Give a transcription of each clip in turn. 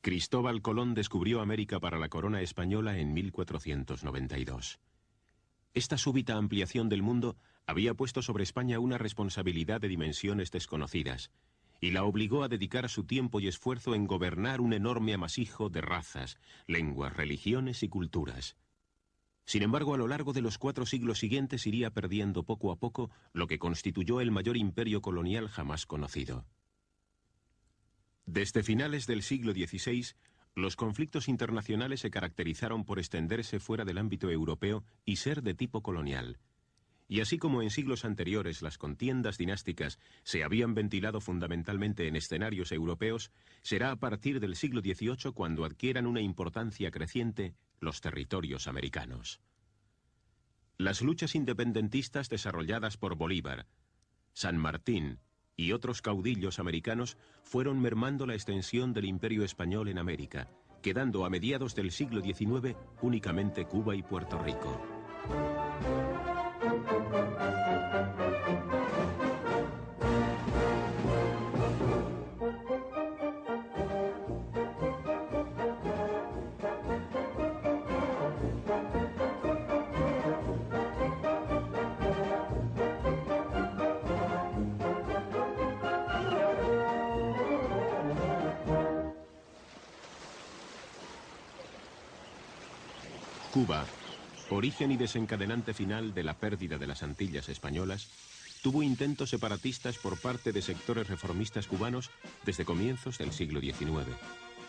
Cristóbal Colón descubrió América para la corona española en 1492. Esta súbita ampliación del mundo había puesto sobre España una responsabilidad de dimensiones desconocidas y la obligó a dedicar su tiempo y esfuerzo en gobernar un enorme amasijo de razas, lenguas, religiones y culturas. Sin embargo, a lo largo de los 4 siglos siguientes iría perdiendo poco a poco lo que constituyó el mayor imperio colonial jamás conocido. Desde finales del siglo XVI, los conflictos internacionales se caracterizaron por extenderse fuera del ámbito europeo y ser de tipo colonial. Y así como en siglos anteriores las contiendas dinásticas se habían ventilado fundamentalmente en escenarios europeos, será a partir del siglo XVIII cuando adquieran una importancia creciente los territorios americanos. Las luchas independentistas desarrolladas por Bolívar, San Martín y otros caudillos americanos fueron mermando la extensión del Imperio Español en América, quedando a mediados del siglo XIX únicamente Cuba y Puerto Rico. Cuba, origen y desencadenante final de la pérdida de las Antillas españolas, tuvo intentos separatistas por parte de sectores reformistas cubanos desde comienzos del siglo XIX.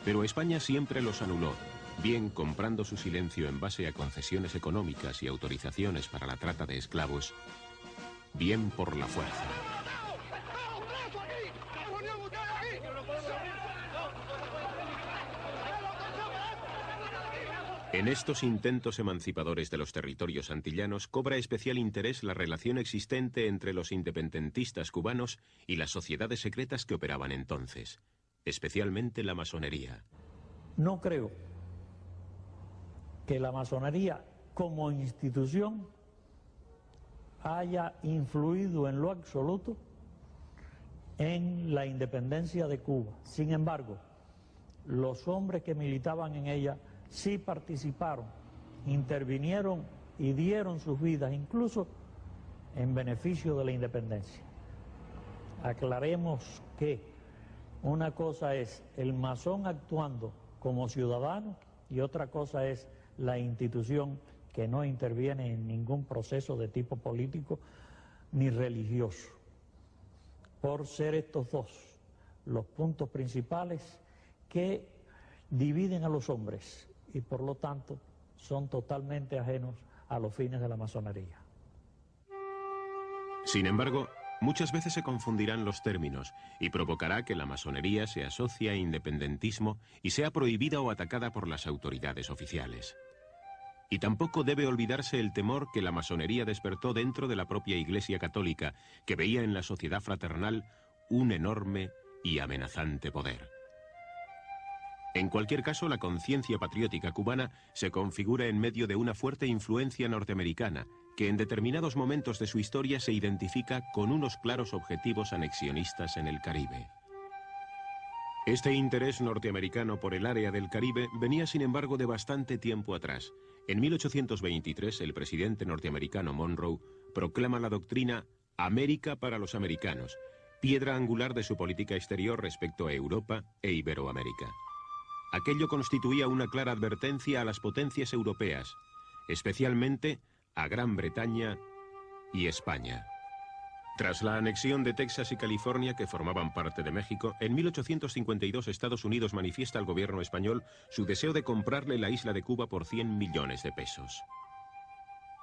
Pero España siempre los anuló, bien comprando su silencio en base a concesiones económicas y autorizaciones para la trata de esclavos, bien por la fuerza. En estos intentos emancipadores de los territorios antillanos cobra especial interés la relación existente entre los independentistas cubanos y las sociedades secretas que operaban entonces, especialmente la masonería. No creo que la masonería como institución haya influido en lo absoluto en la independencia de Cuba. Sin embargo, los hombres que militaban en ella sí participaron, intervinieron y dieron sus vidas, incluso en beneficio de la independencia. Aclaremos que una cosa es el masón actuando como ciudadano y otra cosa es la institución que no interviene en ningún proceso de tipo político ni religioso. Por ser estos dos los puntos principales que dividen a los hombres y por lo tanto son totalmente ajenos a los fines de la masonería. Sin embargo, muchas veces se confundirán los términos y provocará que la masonería se asocie a independentismo y sea prohibida o atacada por las autoridades oficiales. Y tampoco debe olvidarse el temor que la masonería despertó dentro de la propia Iglesia Católica, que veía en la sociedad fraternal un enorme y amenazante poder. En cualquier caso, la conciencia patriótica cubana se configura en medio de una fuerte influencia norteamericana, que en determinados momentos de su historia se identifica con unos claros objetivos anexionistas en el Caribe. Este interés norteamericano por el área del Caribe venía, sin embargo, de bastante tiempo atrás. En 1823, el presidente norteamericano Monroe proclama la doctrina América para los americanos, piedra angular de su política exterior respecto a Europa e Iberoamérica. Aquello constituía una clara advertencia a las potencias europeas, especialmente a Gran Bretaña y España. Tras la anexión de Texas y California, que formaban parte de México, en 1852 Estados Unidos manifiesta al gobierno español su deseo de comprarle la isla de Cuba por 100 millones de pesos.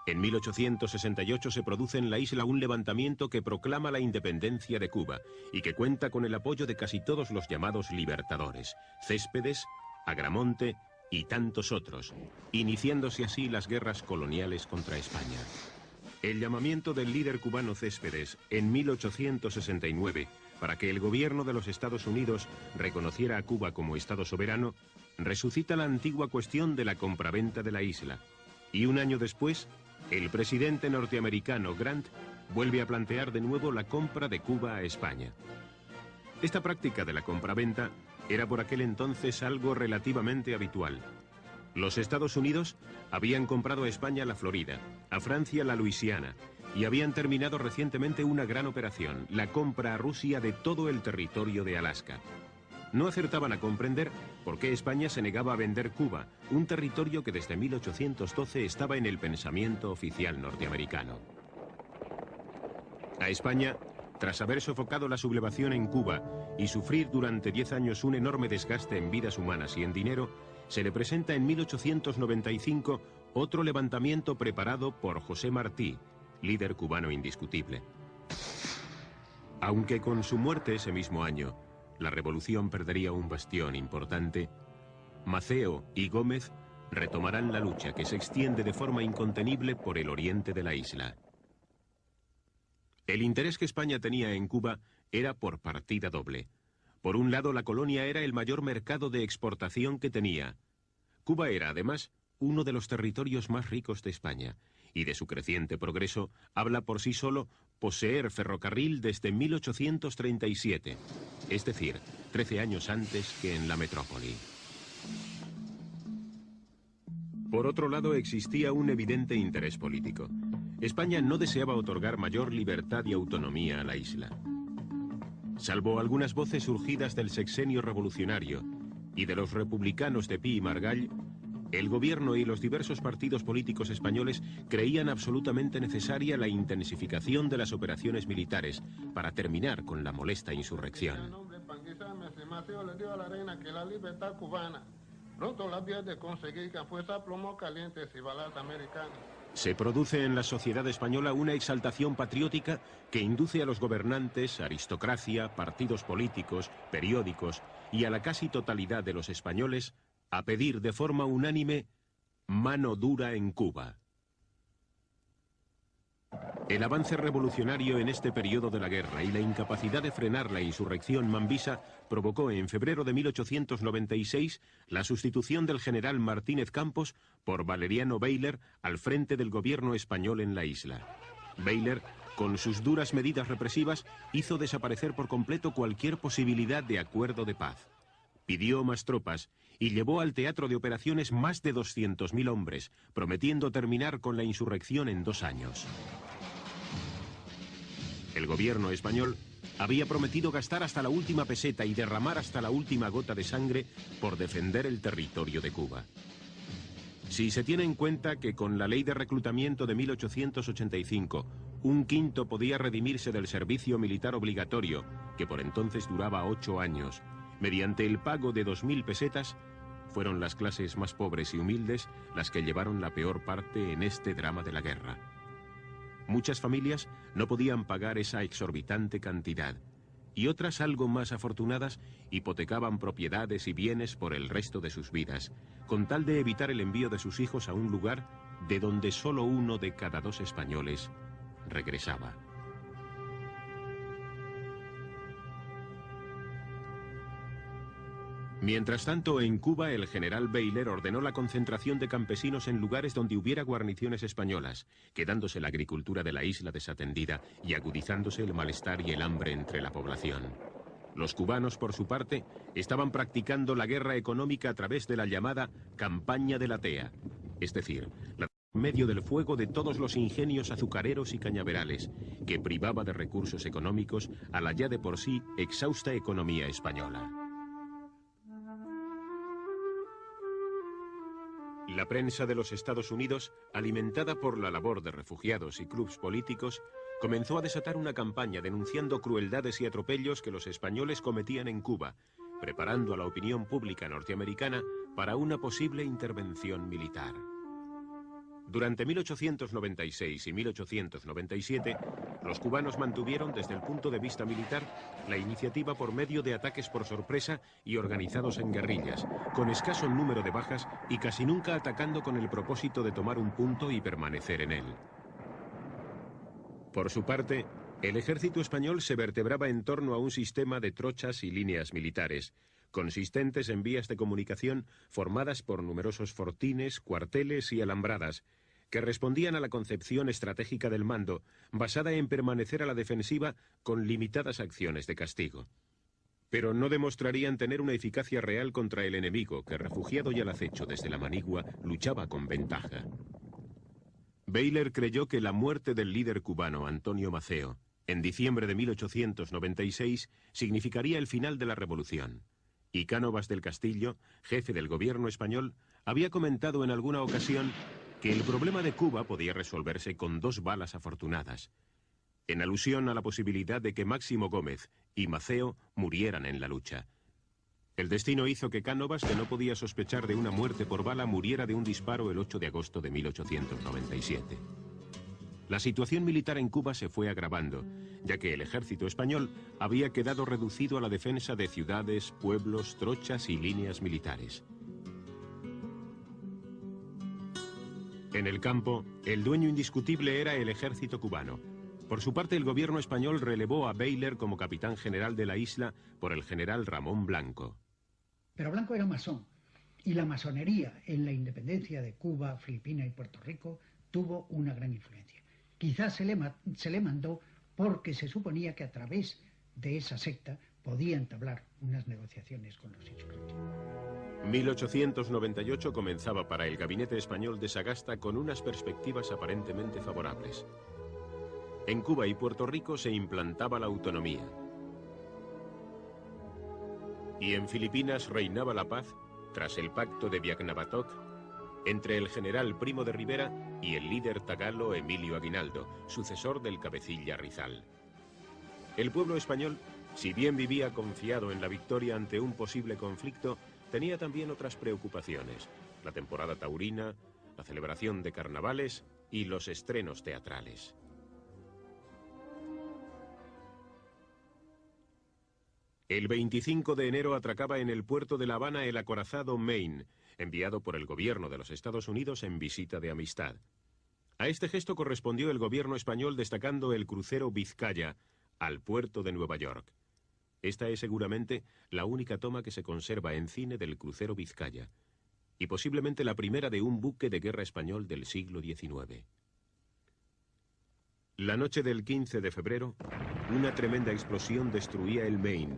En 1868 se produce en la isla un levantamiento que proclama la independencia de Cuba y que cuenta con el apoyo de casi todos los llamados libertadores, Céspedes, Agramonte y tantos otros, iniciándose así las guerras coloniales contra España. El llamamiento del líder cubano Céspedes en 1869 para que el gobierno de los Estados Unidos reconociera a Cuba como Estado soberano resucita la antigua cuestión de la compraventa de la isla, y un año después el presidente norteamericano Grant vuelve a plantear de nuevo la compra de Cuba a España. Esta práctica de la compraventa era por aquel entonces algo relativamente habitual. Los Estados Unidos habían comprado a España la Florida, a Francia la Luisiana, y habían terminado recientemente una gran operación, la compra a Rusia de todo el territorio de Alaska. No acertaban a comprender por qué España se negaba a vender Cuba, un territorio que desde 1812 estaba en el pensamiento oficial norteamericano. A España, tras haber sofocado la sublevación en Cuba y sufrir durante 10 años un enorme desgaste en vidas humanas y en dinero, se le presenta en 1895 otro levantamiento preparado por José Martí, líder cubano indiscutible. Aunque con su muerte ese mismo año, la revolución perdería un bastión importante, Maceo y Gómez retomarán la lucha que se extiende de forma incontenible por el oriente de la isla. El interés que España tenía en Cuba era por partida doble. Por un lado, la colonia era el mayor mercado de exportación que tenía. Cuba era, además, uno de los territorios más ricos de España, y de su creciente progreso habla por sí solo poseer ferrocarril desde 1837, es decir, 13 años antes que en la metrópoli. Por otro lado, existía un evidente interés político. España no deseaba otorgar mayor libertad y autonomía a la isla. Salvo algunas voces surgidas del sexenio revolucionario y de los republicanos de Pi y Margall, el gobierno y los diversos partidos políticos españoles creían absolutamente necesaria la intensificación de las operaciones militares para terminar con la molesta insurrección. Se produce en la sociedad española una exaltación patriótica que induce a los gobernantes, aristocracia, partidos políticos, periódicos y a la casi totalidad de los españoles a pedir de forma unánime mano dura en Cuba. El avance revolucionario en este periodo de la guerra y la incapacidad de frenar la insurrección mambisa provocó en febrero de 1896 la sustitución del general Martínez Campos por Valeriano Bayler al frente del gobierno español en la isla. Bayler, con sus duras medidas represivas, hizo desaparecer por completo cualquier posibilidad de acuerdo de paz. Pidió más tropas y llevó al teatro de operaciones más de 200.000 hombres, prometiendo terminar con la insurrección en 2 años. El gobierno español había prometido gastar hasta la última peseta y derramar hasta la última gota de sangre por defender el territorio de Cuba. Si se tiene en cuenta que con la ley de reclutamiento de 1885, un quinto podía redimirse del servicio militar obligatorio, que por entonces duraba 8 años, mediante el pago de 2.000 pesetas, fueron las clases más pobres y humildes las que llevaron la peor parte en este drama de la guerra. Muchas familias no podían pagar esa exorbitante cantidad, y otras, algo más afortunadas, hipotecaban propiedades y bienes por el resto de sus vidas, con tal de evitar el envío de sus hijos a un lugar de donde solo 1 de cada 2 españoles regresaba. Mientras tanto, en Cuba, el general Bayler ordenó la concentración de campesinos en lugares donde hubiera guarniciones españolas, quedándose la agricultura de la isla desatendida y agudizándose el malestar y el hambre entre la población. Los cubanos, por su parte, estaban practicando la guerra económica a través de la llamada campaña de la tea, es decir, la en medio del fuego de todos los ingenios azucareros y cañaverales, que privaba de recursos económicos a la ya de por sí exhausta economía española. La prensa de los Estados Unidos, alimentada por la labor de refugiados y clubs políticos, comenzó a desatar una campaña denunciando crueldades y atropellos que los españoles cometían en Cuba, preparando a la opinión pública norteamericana para una posible intervención militar. Durante 1896 y 1897, los cubanos mantuvieron desde el punto de vista militar la iniciativa por medio de ataques por sorpresa y organizados en guerrillas, con escaso número de bajas y casi nunca atacando con el propósito de tomar un punto y permanecer en él. Por su parte, el ejército español se vertebraba en torno a un sistema de trochas y líneas militares, consistentes en vías de comunicación formadas por numerosos fortines, cuarteles y alambradas, que respondían a la concepción estratégica del mando, basada en permanecer a la defensiva con limitadas acciones de castigo. pero no demostrarían tener una eficacia real contra el enemigo que, refugiado y al acecho desde la manigua, luchaba con ventaja. Baylor creyó que la muerte del líder cubano Antonio Maceo, en diciembre de 1896, significaría el final de la revolución. Y Cánovas del Castillo, jefe del gobierno español, había comentado en alguna ocasión que el problema de Cuba podía resolverse con 2 balas afortunadas, en alusión a la posibilidad de que Máximo Gómez y Maceo murieran en la lucha. El destino hizo que Cánovas, que no podía sospechar de una muerte por bala, muriera de un disparo el 8 de agosto de 1897. La situación militar en Cuba se fue agravando, ya que el ejército español había quedado reducido a la defensa de ciudades, pueblos, trochas y líneas militares. En el campo, el dueño indiscutible era el ejército cubano. Por su parte, el gobierno español relevó a Baylor como capitán general de la isla por el general Ramón Blanco. Pero Blanco era masón, y la masonería en la independencia de Cuba, Filipinas y Puerto Rico tuvo una gran influencia. Quizás se le mandó porque se suponía que a través de esa secta podía entablar unas negociaciones con los inscritos. 1898 comenzaba para el gabinete español de Sagasta con unas perspectivas aparentemente favorables. En Cuba y Puerto Rico se implantaba la autonomía. Y en Filipinas reinaba la paz tras el pacto de Biagnabatoc entre el general Primo de Rivera y el líder tagalo Emilio Aguinaldo, sucesor del cabecilla Rizal. El pueblo español, si bien vivía confiado en la victoria ante un posible conflicto, tenía también otras preocupaciones: la temporada taurina, la celebración de carnavales y los estrenos teatrales. El 25 de enero atracaba en el puerto de La Habana el acorazado Maine, enviado por el gobierno de los Estados Unidos en visita de amistad. A este gesto correspondió el gobierno español destacando el crucero Vizcaya al puerto de Nueva York. Esta es seguramente la única toma que se conserva en cine del crucero Vizcaya, y posiblemente la primera de un buque de guerra español del siglo XIX. La noche del 15 de febrero, una tremenda explosión destruía el Maine,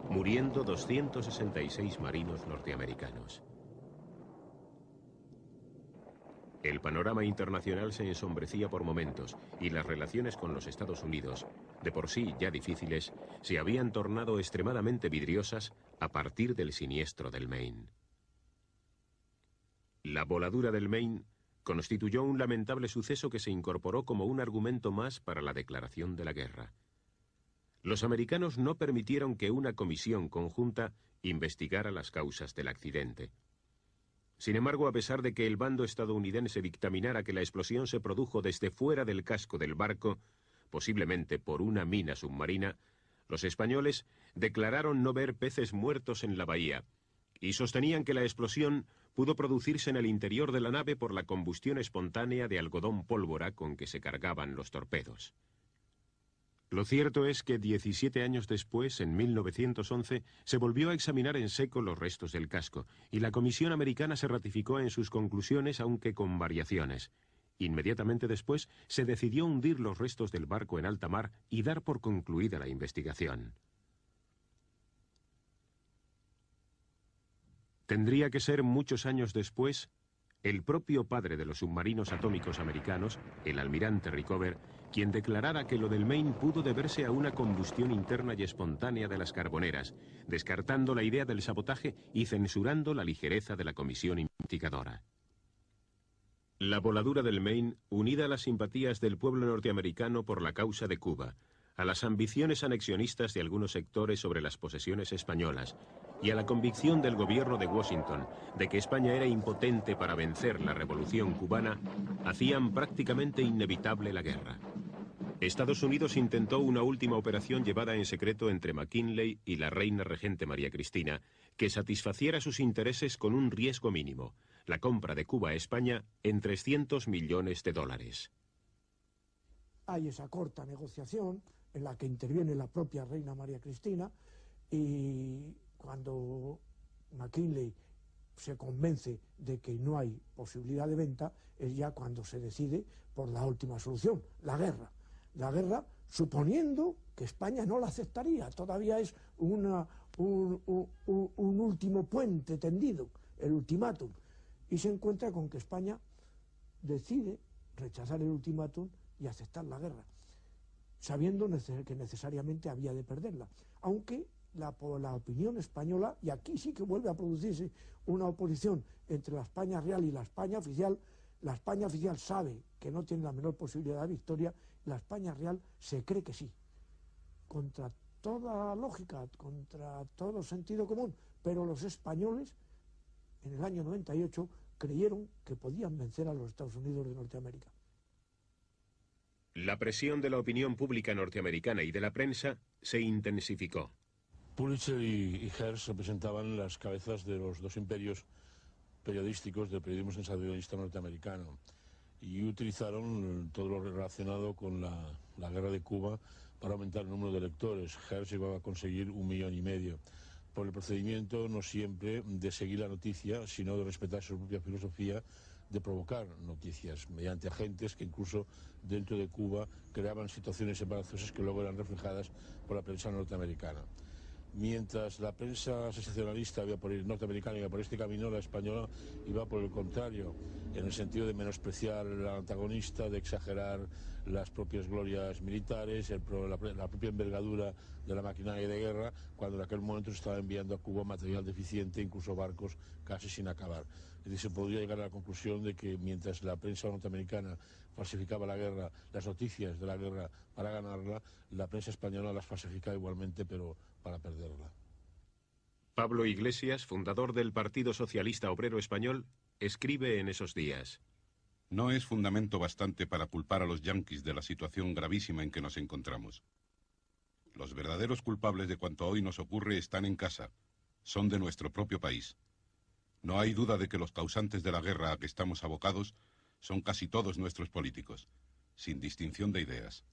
muriendo 266 marinos norteamericanos. El panorama internacional se ensombrecía por momentos y las relaciones con los Estados Unidos, de por sí ya difíciles, se habían tornado extremadamente vidriosas a partir del siniestro del Maine. La voladura del Maine constituyó un lamentable suceso que se incorporó como un argumento más para la declaración de la guerra. Los americanos no permitieron que una comisión conjunta investigara las causas del accidente. Sin embargo, a pesar de que el bando estadounidense dictaminara que la explosión se produjo desde fuera del casco del barco, posiblemente por una mina submarina, los españoles declararon no ver peces muertos en la bahía y sostenían que la explosión pudo producirse en el interior de la nave por la combustión espontánea de algodón pólvora con que se cargaban los torpedos. Lo cierto es que 17 años después, en 1911, se volvió a examinar en seco los restos del casco, y la Comisión Americana se ratificó en sus conclusiones, aunque con variaciones. Inmediatamente después, se decidió hundir los restos del barco en alta mar y dar por concluida la investigación. Tendría que ser muchos años después, el propio padre de los submarinos atómicos americanos, el almirante Rickover, quien declarara que lo del Maine pudo deberse a una combustión interna y espontánea de las carboneras, descartando la idea del sabotaje y censurando la ligereza de la comisión investigadora. La voladura del Maine, unida a las simpatías del pueblo norteamericano por la causa de Cuba, a las ambiciones anexionistas de algunos sectores sobre las posesiones españolas y a la convicción del gobierno de Washington de que España era impotente para vencer la revolución cubana, hacían prácticamente inevitable la guerra. Estados Unidos intentó una última operación llevada en secreto entre McKinley y la reina regente María Cristina, que satisfaciera sus intereses con un riesgo mínimo: la compra de Cuba a España en $300 millones. Hay esa corta negociación en la que interviene la propia reina María Cristina, y cuando McKinley se convence de que no hay posibilidad de venta, es ya cuando se decide por la última solución, la guerra. La guerra suponiendo que España no la aceptaría. Todavía es un último puente tendido, el ultimátum, y se encuentra con que España decide rechazar el ultimátum y aceptar la guerra, sabiendo que necesariamente había de perderla, aunque la opinión española, y aquí sí que vuelve a producirse una oposición entre la España real y la España oficial. La España oficial sabe que no tiene la menor posibilidad de victoria, la España real se cree que sí, contra toda lógica, contra todo sentido común, pero los españoles en el año 98 creyeron que podían vencer a los Estados Unidos de Norteamérica. La presión de la opinión pública norteamericana y de la prensa se intensificó. Pulitzer y Hearst representaban las cabezas de los dos imperios periodísticos del periodismo sensacionalista norteamericano y utilizaron todo lo relacionado con la guerra de Cuba para aumentar el número de lectores. Hearst llegó a conseguir 1,5 millones por el procedimiento no siempre de seguir la noticia, sino de respetar su propia filosofía de provocar noticias mediante agentes que incluso dentro de Cuba creaban situaciones embarazosas que luego eran reflejadas por la prensa norteamericana. Mientras la prensa sensacionalista norteamericana iba por este camino, la española iba por el contrario, en el sentido de menospreciar al antagonista, de exagerar las propias glorias militares, la propia envergadura de la maquinaria de guerra, cuando en aquel momento se estaba enviando a Cuba material deficiente, incluso barcos casi sin acabar. Es decir, se podría llegar a la conclusión de que mientras la prensa norteamericana falsificaba la guerra, las noticias de la guerra para ganarla, la prensa española las falsificaba igualmente, pero para perderla. Pablo Iglesias, fundador del Partido Socialista Obrero Español, escribe en esos días: No es fundamento bastante para culpar a los yanquis de la situación gravísima en que nos encontramos. Los verdaderos culpables de cuanto hoy nos ocurre están en casa, son de nuestro propio país. No hay duda de que los causantes de la guerra a que estamos abocados son casi todos nuestros políticos, sin distinción de ideas.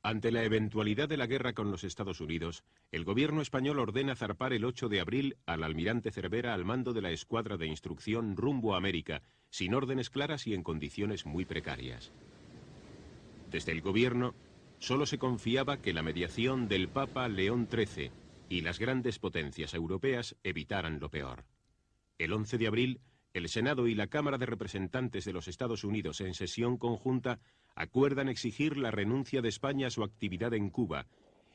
Ante la eventualidad de la guerra con los Estados Unidos, el gobierno español ordena zarpar el 8 de abril al almirante Cervera al mando de la escuadra de instrucción rumbo a América, sin órdenes claras y en condiciones muy precarias. Desde el gobierno, solo se confiaba que la mediación del Papa León XIII y las grandes potencias europeas evitaran lo peor. El 11 de abril, el Senado y la Cámara de Representantes de los Estados Unidos en sesión conjunta acuerdan exigir la renuncia de España a su actividad en Cuba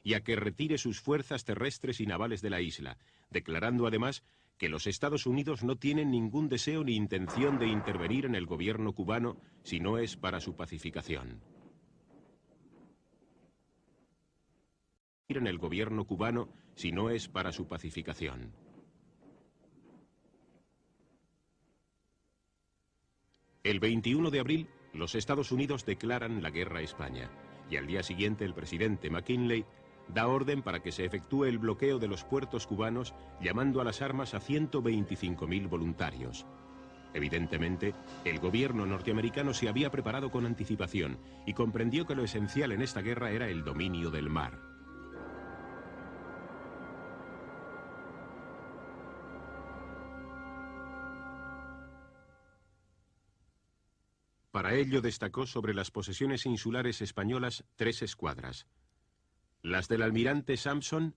y a que retire sus fuerzas terrestres y navales de la isla, declarando además que los Estados Unidos no tienen ningún deseo ni intención de intervenir en el gobierno cubano si no es para su pacificación. En el gobierno cubano si no es para su pacificación. El 21 de abril, los Estados Unidos declaran la guerra a España y al día siguiente el presidente McKinley da orden para que se efectúe el bloqueo de los puertos cubanos, llamando a las armas a 125.000 voluntarios. Evidentemente, el gobierno norteamericano se había preparado con anticipación y comprendió que lo esencial en esta guerra era el dominio del mar. Para ello destacó sobre las posesiones insulares españolas 3 escuadras: las del almirante Sampson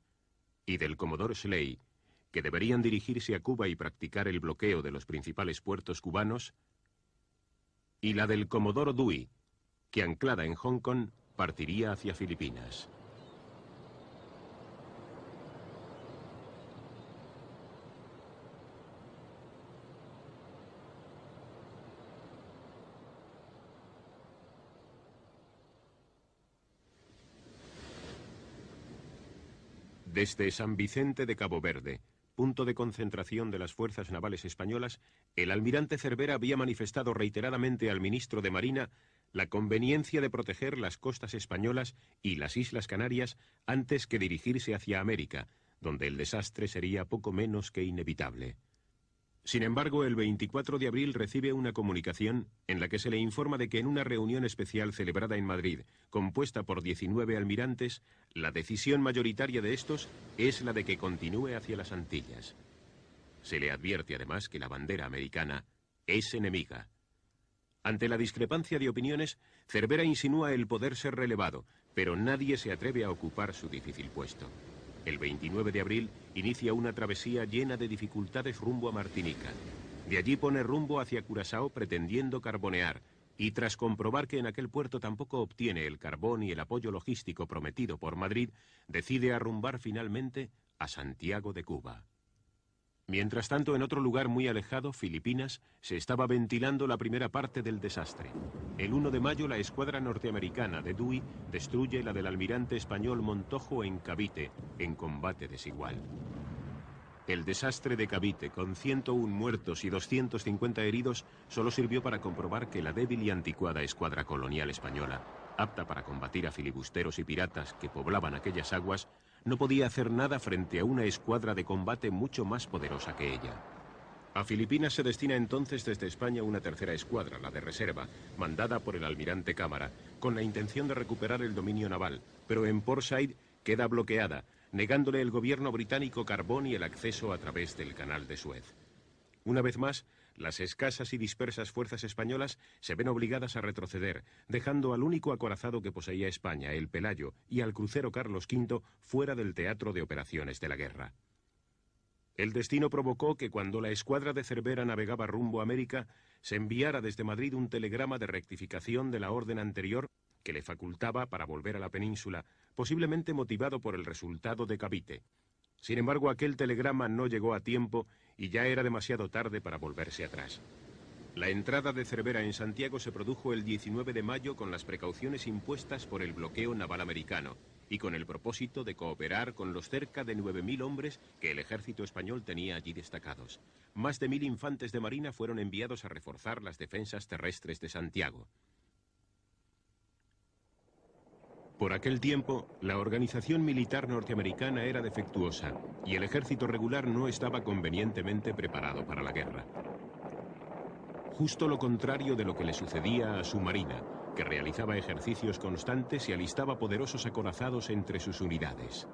y del comodoro Schley, que deberían dirigirse a Cuba y practicar el bloqueo de los principales puertos cubanos, y la del comodoro Dewey, que anclada en Hong Kong partiría hacia Filipinas. Desde San Vicente de Cabo Verde, punto de concentración de las fuerzas navales españolas, el almirante Cervera había manifestado reiteradamente al ministro de Marina la conveniencia de proteger las costas españolas y las Islas Canarias antes que dirigirse hacia América, donde el desastre sería poco menos que inevitable. Sin embargo, el 24 de abril recibe una comunicación en la que se le informa de que en una reunión especial celebrada en Madrid, compuesta por 19 almirantes, la decisión mayoritaria de estos es la de que continúe hacia las Antillas. Se le advierte además que la bandera americana es enemiga. Ante la discrepancia de opiniones, Cervera insinúa el poder ser relevado, pero nadie se atreve a ocupar su difícil puesto. El 29 de abril inicia una travesía llena de dificultades rumbo a Martinica. De allí pone rumbo hacia Curazao pretendiendo carbonear, y tras comprobar que en aquel puerto tampoco obtiene el carbón y el apoyo logístico prometido por Madrid, decide arrumbar finalmente a Santiago de Cuba. Mientras tanto, en otro lugar muy alejado, Filipinas, se estaba ventilando la primera parte del desastre. El 1 de mayo, la escuadra norteamericana de Dewey destruye la del almirante español Montojo en Cavite, en combate desigual. El desastre de Cavite, con 101 muertos y 250 heridos, solo sirvió para comprobar que la débil y anticuada escuadra colonial española, apta para combatir a filibusteros y piratas que poblaban aquellas aguas, no podía hacer nada frente a una escuadra de combate mucho más poderosa que ella. A Filipinas se destina entonces desde España una tercera escuadra, la de reserva, mandada por el almirante Cámara, con la intención de recuperar el dominio naval, pero en Port Said queda bloqueada, negándole el gobierno británico carbón y el acceso a través del canal de Suez. Una vez más, las escasas y dispersas fuerzas españolas se ven obligadas a retroceder, dejando al único acorazado que poseía España, el Pelayo, y al crucero Carlos V fuera del teatro de operaciones de la guerra. El destino provocó que cuando la escuadra de Cervera navegaba rumbo a América, se enviara desde Madrid un telegrama de rectificación de la orden anterior que le facultaba para volver a la península, posiblemente motivado por el resultado de Cavite. Sin embargo, aquel telegrama no llegó a tiempo y ya era demasiado tarde para volverse atrás. La entrada de Cervera en Santiago se produjo el 19 de mayo con las precauciones impuestas por el bloqueo naval americano y con el propósito de cooperar con los cerca de 9.000 hombres que el ejército español tenía allí destacados. Más de 1.000 infantes de marina fueron enviados a reforzar las defensas terrestres de Santiago. Por aquel tiempo, la organización militar norteamericana era defectuosa y el ejército regular no estaba convenientemente preparado para la guerra. Justo lo contrario de lo que le sucedía a su marina, que realizaba ejercicios constantes y alistaba poderosos acorazados entre sus unidades.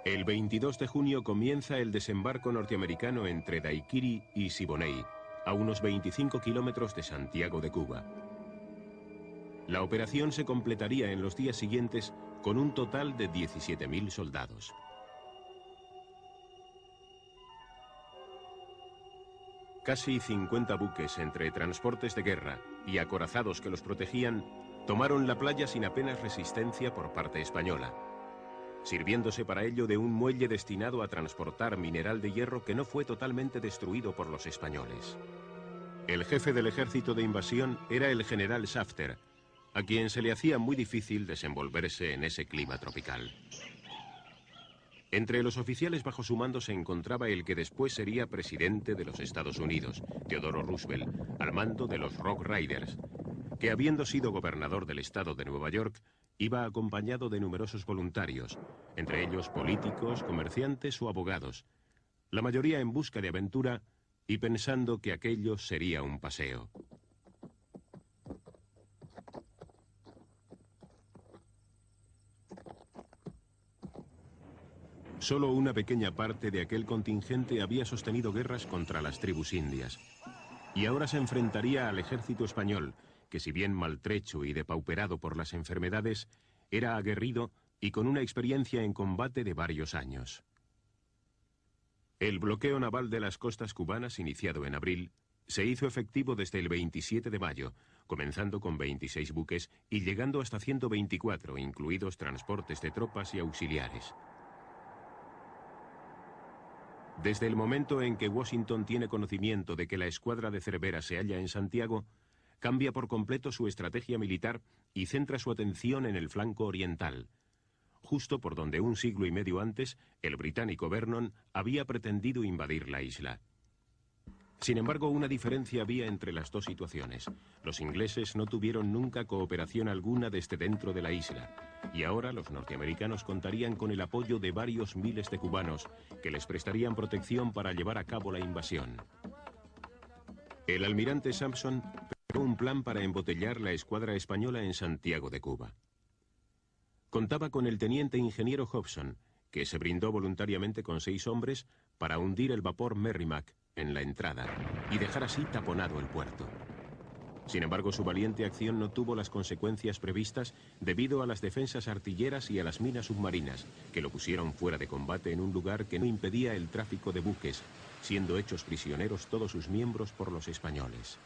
El 22 de junio comienza el desembarco norteamericano entre Daiquiri y Siboney, a unos 25 kilómetros de Santiago de Cuba. La operación se completaría en los días siguientes con un total de 17.000 soldados. Casi 50 buques entre transportes de guerra y acorazados que los protegían tomaron la playa sin apenas resistencia por parte española, sirviéndose para ello de un muelle destinado a transportar mineral de hierro que no fue totalmente destruido por los españoles. El jefe del ejército de invasión era el general Shafter, a quien se le hacía muy difícil desenvolverse en ese clima tropical. Entre los oficiales bajo su mando se encontraba el que después sería presidente de los Estados Unidos, Theodore Roosevelt, al mando de los Rough Riders, que habiendo sido gobernador del estado de Nueva York, iba acompañado de numerosos voluntarios, entre ellos políticos, comerciantes o abogados, la mayoría en busca de aventura y pensando que aquello sería un paseo. Solo una pequeña parte de aquel contingente había sostenido guerras contra las tribus indias, y ahora se enfrentaría al ejército español, que si bien maltrecho y depauperado por las enfermedades, era aguerrido y con una experiencia en combate de varios años. El bloqueo naval de las costas cubanas, iniciado en abril, se hizo efectivo desde el 27 de mayo, comenzando con 26 buques y llegando hasta 124, incluidos transportes de tropas y auxiliares. Desde el momento en que Washington tiene conocimiento de que la escuadra de Cervera se halla en Santiago, cambia por completo su estrategia militar y centra su atención en el flanco oriental, justo por donde un siglo y medio antes el británico Vernon había pretendido invadir la isla. Sin embargo, una diferencia había entre las dos situaciones. Los ingleses no tuvieron nunca cooperación alguna desde dentro de la isla, y ahora los norteamericanos contarían con el apoyo de varios miles de cubanos que les prestarían protección para llevar a cabo la invasión. El almirante Sampson preparó un plan para embotellar la escuadra española en Santiago de Cuba. Contaba con el teniente ingeniero Hobson que se brindó voluntariamente con 6 hombres para hundir el vapor Merrimack en la entrada y dejar así taponado el puerto. Sin embargo, su valiente acción no tuvo las consecuencias previstas debido a las defensas artilleras y a las minas submarinas, que lo pusieron fuera de combate en un lugar que no impedía el tráfico de buques, siendo hechos prisioneros todos sus miembros por los españoles.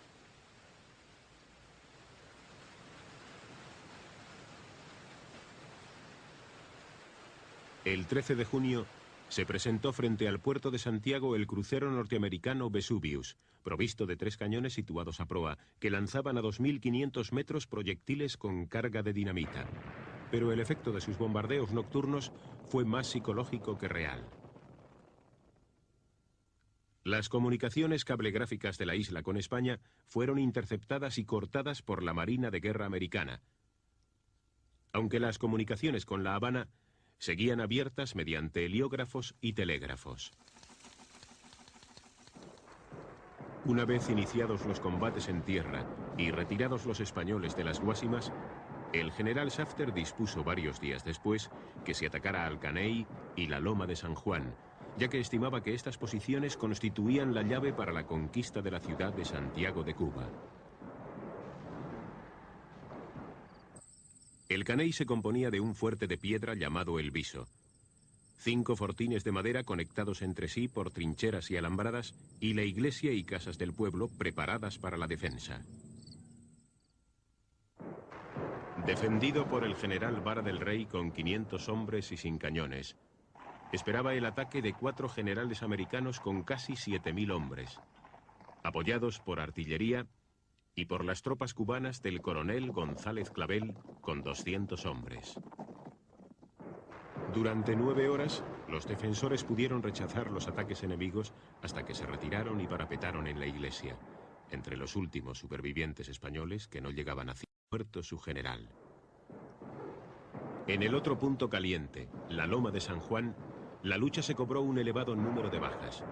El 13 de junio se presentó frente al puerto de Santiago el crucero norteamericano Vesuvius, provisto de 3 cañones situados a proa, que lanzaban a 2.500 metros proyectiles con carga de dinamita. Pero el efecto de sus bombardeos nocturnos fue más psicológico que real. Las comunicaciones cablegráficas de la isla con España fueron interceptadas y cortadas por la Marina de Guerra americana, aunque las comunicaciones con La Habana seguían abiertas mediante heliógrafos y telégrafos. Una vez iniciados los combates en tierra y retirados los españoles de las Guásimas, el general Safter dispuso varios días después que se atacara al Caney y la Loma de San Juan, ya que estimaba que estas posiciones constituían la llave para la conquista de la ciudad de Santiago de Cuba. El Caney se componía de un fuerte de piedra llamado El Viso, 5 fortines de madera conectados entre sí por trincheras y alambradas, y la iglesia y casas del pueblo preparadas para la defensa. Defendido por el general Vara del Rey con 500 hombres y sin cañones, esperaba el ataque de 4 generales americanos con casi 7.000 hombres, apoyados por artillería y por las tropas cubanas del coronel González Clavel con 200 hombres. Durante 9 horas, los defensores pudieron rechazar los ataques enemigos hasta que se retiraron y parapetaron en la iglesia, entre los últimos supervivientes españoles que no llegaban a muerto su general. En el otro punto caliente, la Loma de San Juan, la lucha se cobró un elevado número de bajas.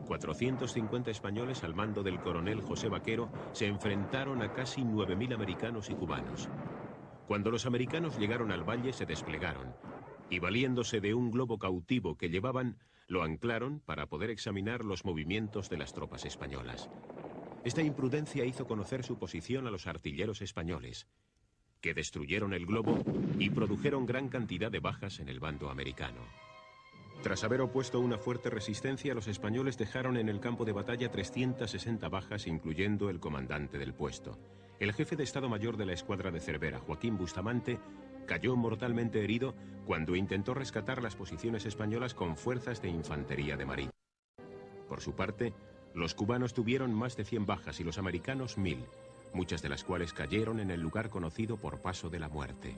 450 españoles al mando del coronel José Vaquero se enfrentaron a casi 9.000 americanos y cubanos. Cuando los americanos llegaron al valle se desplegaron y, valiéndose de un globo cautivo que llevaban, lo anclaron para poder examinar los movimientos de las tropas españolas. Esta imprudencia hizo conocer su posición a los artilleros españoles, que destruyeron el globo y produjeron gran cantidad de bajas en el bando americano. Tras haber opuesto una fuerte resistencia, los españoles dejaron en el campo de batalla 360 bajas, incluyendo el comandante del puesto. El jefe de Estado Mayor de la escuadra de Cervera, Joaquín Bustamante, cayó mortalmente herido cuando intentó rescatar las posiciones españolas con fuerzas de infantería de marina. Por su parte, los cubanos tuvieron más de 100 bajas y los americanos 1.000, muchas de las cuales cayeron en el lugar conocido por Paso de la Muerte.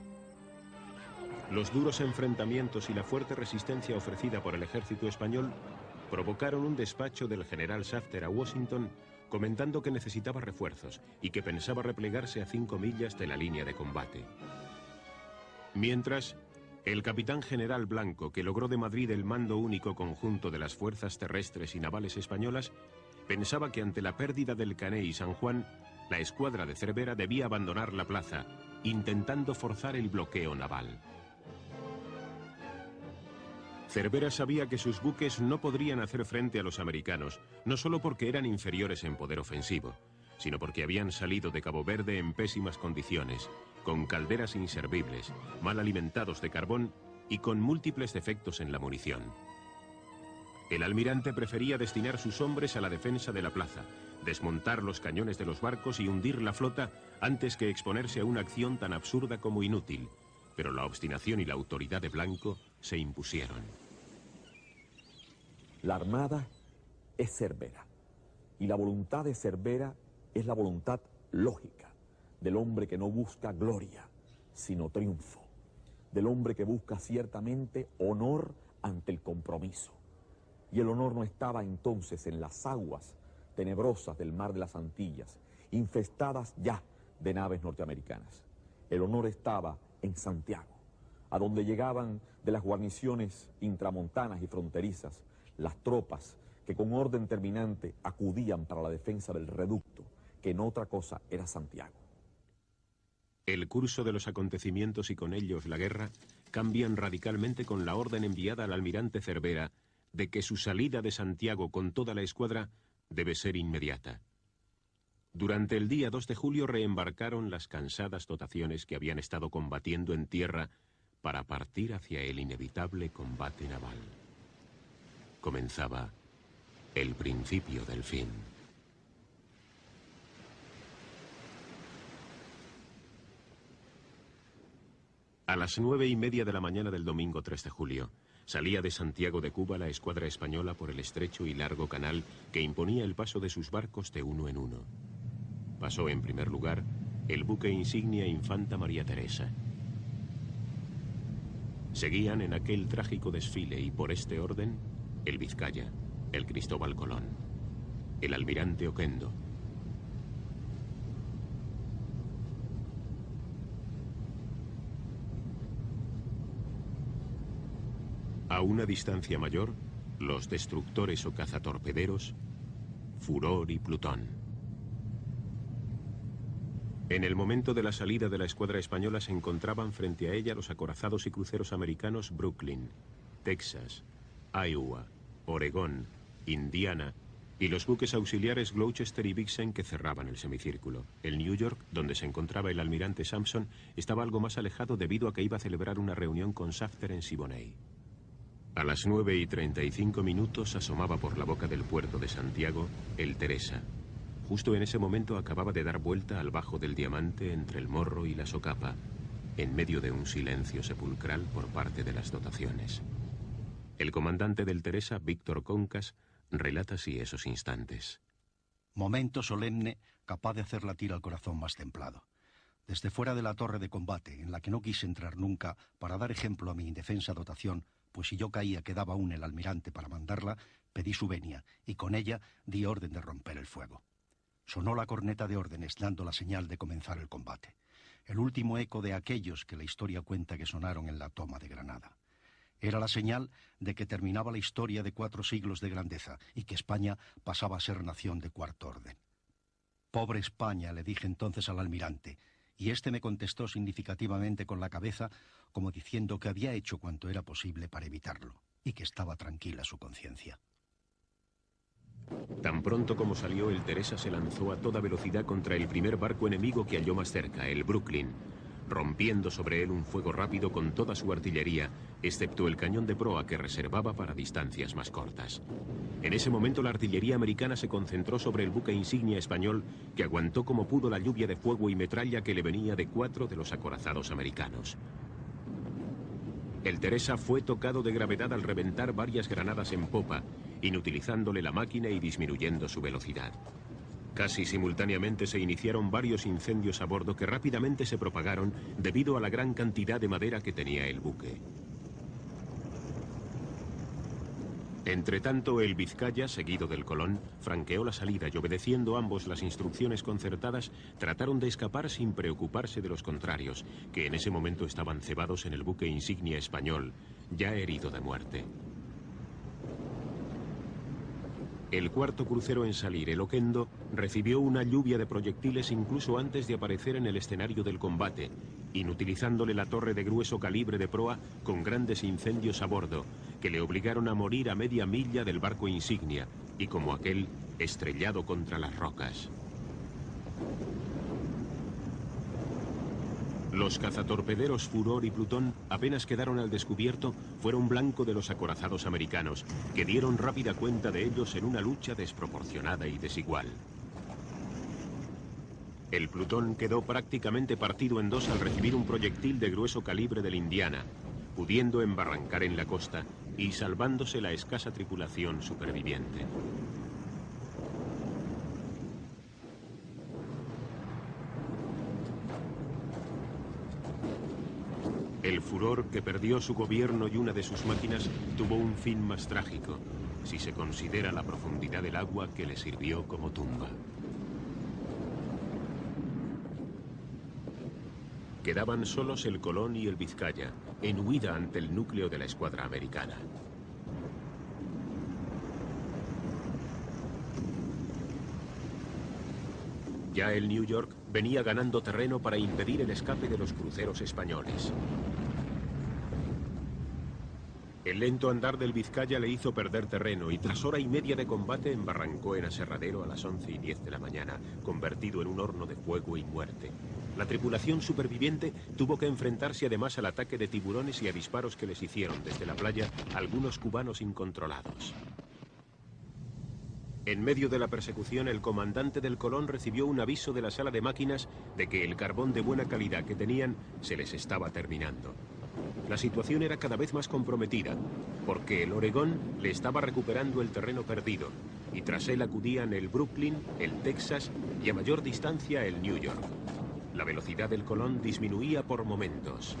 Los duros enfrentamientos y la fuerte resistencia ofrecida por el ejército español provocaron un despacho del general Safter a Washington comentando que necesitaba refuerzos y que pensaba replegarse a 5 millas de la línea de combate. Mientras, el capitán general Blanco, que logró de Madrid el mando único conjunto de las fuerzas terrestres y navales españolas, pensaba que ante la pérdida del Caney y San Juan, la escuadra de Cervera debía abandonar la plaza, intentando forzar el bloqueo naval. Cervera sabía que sus buques no podrían hacer frente a los americanos, no solo porque eran inferiores en poder ofensivo, sino porque habían salido de Cabo Verde en pésimas condiciones, con calderas inservibles, mal alimentados de carbón y con múltiples defectos en la munición. El almirante prefería destinar sus hombres a la defensa de la plaza, desmontar los cañones de los barcos y hundir la flota antes que exponerse a una acción tan absurda como inútil, pero la obstinación y la autoridad de Blanco se impusieron. La Armada es Cervera, y la voluntad de Cervera es la voluntad lógica del hombre que no busca gloria, sino triunfo, del hombre que busca ciertamente honor ante el compromiso. Y el honor no estaba entonces en las aguas tenebrosas del mar de las Antillas, infestadas ya de naves norteamericanas. El honor estaba en Santiago, a donde llegaban de las guarniciones intramontanas y fronterizas las tropas que con orden terminante acudían para la defensa del reducto, que en otra cosa era Santiago. El curso de los acontecimientos y con ellos la guerra cambian radicalmente con la orden enviada al almirante Cervera de que su salida de Santiago con toda la escuadra debe ser inmediata. Durante el día 2 de julio reembarcaron las cansadas dotaciones que habían estado combatiendo en tierra para partir hacia el inevitable combate naval. Comenzaba el principio del fin. A las 9:30 de la mañana del domingo 3 de julio, salía de Santiago de Cuba la escuadra española por el estrecho y largo canal que imponía el paso de sus barcos de uno en uno. Pasó en primer lugar el buque insignia Infanta María Teresa. Seguían en aquel trágico desfile y por este orden el Vizcaya, el Cristóbal Colón, el almirante Oquendo. A una distancia mayor, los destructores o cazatorpederos Furor y Plutón. En el momento de la salida de la escuadra española se encontraban frente a ella los acorazados y cruceros americanos Brooklyn, Texas, Iowa, Oregón, Indiana y los buques auxiliares Gloucester y Vixen que cerraban el semicírculo. El New York, donde se encontraba el almirante Sampson, estaba algo más alejado debido a que iba a celebrar una reunión con Shafter en Siboney. A las 9:35 asomaba por la boca del puerto de Santiago el Teresa. Justo en ese momento acababa de dar vuelta al bajo del Diamante entre el Morro y la Socapa, en medio de un silencio sepulcral por parte de las dotaciones. El comandante del Teresa, Víctor Concas, relata así esos instantes. Momento solemne, capaz de hacer latir al corazón más templado. Desde fuera de la torre de combate, en la que no quise entrar nunca para dar ejemplo a mi indefensa dotación, pues si yo caía quedaba aún el almirante para mandarla, pedí su venia y con ella di orden de romper el fuego. Sonó la corneta de órdenes dando la señal de comenzar el combate. El último eco de aquellos que la historia cuenta que sonaron en la toma de Granada. Era la señal de que terminaba la historia de 4 siglos de grandeza y que España pasaba a ser nación de cuarto orden. Pobre España, le dije entonces al almirante, y este me contestó significativamente con la cabeza, como diciendo que había hecho cuanto era posible para evitarlo, y que estaba tranquila su conciencia. Tan pronto como salió, el Teresa se lanzó a toda velocidad contra el primer barco enemigo que halló más cerca, el Brooklyn, rompiendo sobre él un fuego rápido con toda su artillería, excepto el cañón de proa que reservaba para distancias más cortas. En ese momento la artillería americana se concentró sobre el buque insignia español, que aguantó como pudo la lluvia de fuego y metralla que le venía de 4 de los acorazados americanos. El Teresa fue tocado de gravedad al reventar varias granadas en popa, inutilizándole la máquina y disminuyendo su velocidad. Casi simultáneamente se iniciaron varios incendios a bordo que rápidamente se propagaron debido a la gran cantidad de madera que tenía el buque. Entretanto, el Vizcaya, seguido del Colón, franqueó la salida y obedeciendo ambos las instrucciones concertadas, trataron de escapar sin preocuparse de los contrarios, que en ese momento estaban cebados en el buque insignia español, ya herido de muerte. El cuarto crucero en salir, el Oquendo, recibió una lluvia de proyectiles incluso antes de aparecer en el escenario del combate, inutilizándole la torre de grueso calibre de proa con grandes incendios a bordo, que le obligaron a morir a media milla del barco insignia, y como aquel, estrellado contra las rocas. Los cazatorpederos Furor y Plutón apenas quedaron al descubierto, fueron blanco de los acorazados americanos, que dieron rápida cuenta de ellos en una lucha desproporcionada y desigual. El Plutón quedó prácticamente partido en dos al recibir un proyectil de grueso calibre del Indiana, pudiendo embarrancar en la costa y salvándose la escasa tripulación superviviente. El Furor, que perdió su gobierno y una de sus máquinas, tuvo un fin más trágico, si se considera la profundidad del agua que le sirvió como tumba. Quedaban solos el Colón y el Vizcaya, en huida ante el núcleo de la escuadra americana. Ya el New York venía ganando terreno para impedir el escape de los cruceros españoles. El lento andar del Vizcaya le hizo perder terreno y tras hora y media de combate embarrancó en aserradero a las 11:10 de la mañana, convertido en un horno de fuego y muerte. La tripulación superviviente tuvo que enfrentarse además al ataque de tiburones y a disparos que les hicieron desde la playa algunos cubanos incontrolados. En medio de la persecución, el comandante del Colón recibió un aviso de la sala de máquinas de que el carbón de buena calidad que tenían se les estaba terminando. La situación era cada vez más comprometida, porque el Oregón le estaba recuperando el terreno perdido, y tras él acudían el Brooklyn, el Texas y a mayor distancia el New York. La velocidad del Colón disminuía por momentos.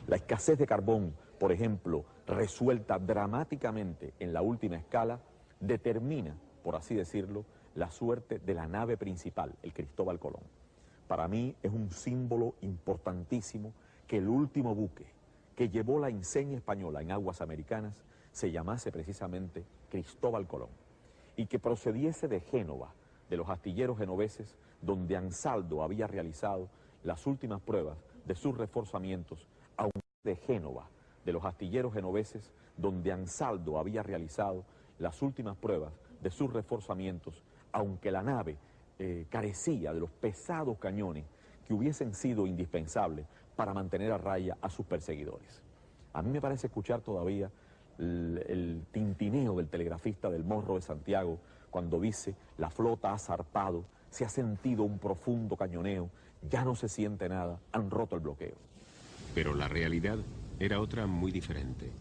La escasez de carbón, por ejemplo, resuelta dramáticamente en la última escala, determina, por así decirlo, la suerte de la nave principal, el Cristóbal Colón. Para mí es un símbolo importantísimo que el último buque que llevó la insignia española en aguas americanas se llamase precisamente Cristóbal Colón y que procediese de Génova, de los astilleros genoveses, donde Ansaldo había realizado las últimas pruebas de sus reforzamientos, aunque de Génova, de los astilleros genoveses, donde Ansaldo había realizado las últimas pruebas de sus reforzamientos, aunque la nave carecía de los pesados cañones que hubiesen sido indispensables para mantener a raya a sus perseguidores. A mí me parece escuchar todavía el tintineo del telegrafista del Morro de Santiago cuando dice: la flota ha zarpado, se ha sentido un profundo cañoneo, ya no se siente nada, han roto el bloqueo. Pero la realidad era otra muy diferente.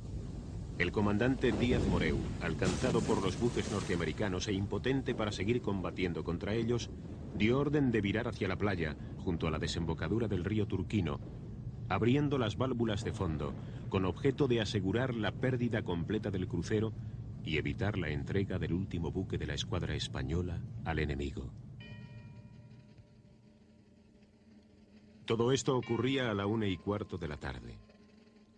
El comandante Díaz Moreu, alcanzado por los buques norteamericanos e impotente para seguir combatiendo contra ellos, dio orden de virar hacia la playa, junto a la desembocadura del río Turquino, abriendo las válvulas de fondo, con objeto de asegurar la pérdida completa del crucero y evitar la entrega del último buque de la escuadra española al enemigo. Todo esto ocurría a la 1:15 de la tarde.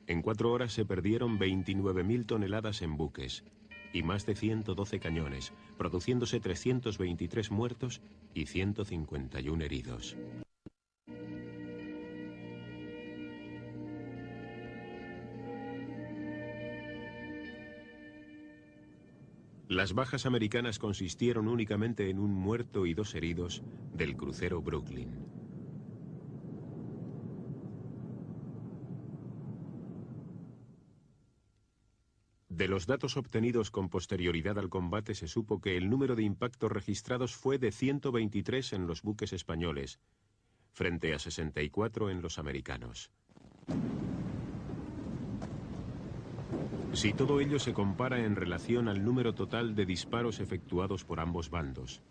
En 4 horas se perdieron 29.000 toneladas en buques y más de 112 cañones, produciéndose 323 muertos y 151 heridos. Las bajas americanas consistieron únicamente en un muerto y 2 heridos del crucero Brooklyn. De los datos obtenidos con posterioridad al combate se supo que el número de impactos registrados fue de 123 en los buques españoles, frente a 64 en los americanos. Si todo ello se compara en relación al número total de disparos efectuados por ambos bandos,